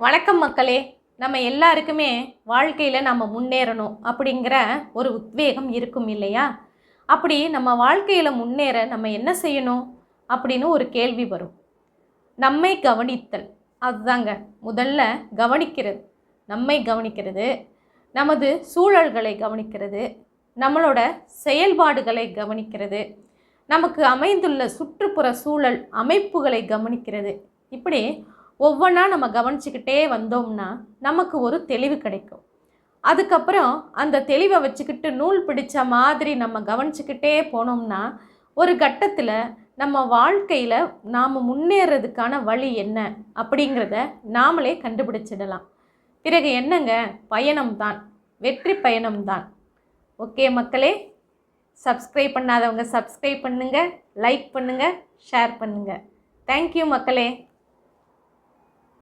வணக்கம் மக்களே. நம்ம எல்லாருக்குமே வாழ்க்கையில் நம்ம முன்னேறணும் அப்படிங்கிற ஒரு உத்வேகம் இருக்கும் இல்லையா? அப்படி நம்ம வாழ்க்கையில் முன்னேற நம்ம என்ன செய்யணும் அப்படின்னு ஒரு கேள்வி வரும். நம்மை கவனித்தல், அதுதாங்க முதல்ல கவனிக்கிறது. நம்மை கவனிக்கிறது, நமது சூழல்களை கவனிக்கிறது, நம்மளோட செயல்பாடுகளை கவனிக்கிறது, நமக்கு அமைந்துள்ள சுற்றுப்புற சூழல் அமைப்புகளை கவனிக்கிறது. இப்படி ஒவ்வொன்றா நம்ம கவனிச்சுக்கிட்டே வந்தோம்னா நமக்கு ஒரு தெளிவு கிடைக்கும். அதுக்கப்புறம் அந்த தெளிவை வச்சுக்கிட்டு நூல் பிடிச்ச மாதிரி நம்ம கவனிச்சுக்கிட்டே போனோம்னா ஒரு கட்டத்தில் நம்ம வாழ்க்கையில் நாம் முன்னேறதுக்கான வழி என்ன அப்படிங்கிறத நாமளே கண்டுபிடிச்சிடலாம். பிறகு என்னங்க, பயணம்தான், வெற்றி பயணம்தான். ஓகே மக்களே, சப்ஸ்கிரைப் பண்ணாதவங்க சப்ஸ்கிரைப் பண்ணுங்கள், லைக் பண்ணுங்கள், ஷேர் பண்ணுங்கள். தேங்க்யூ மக்களே.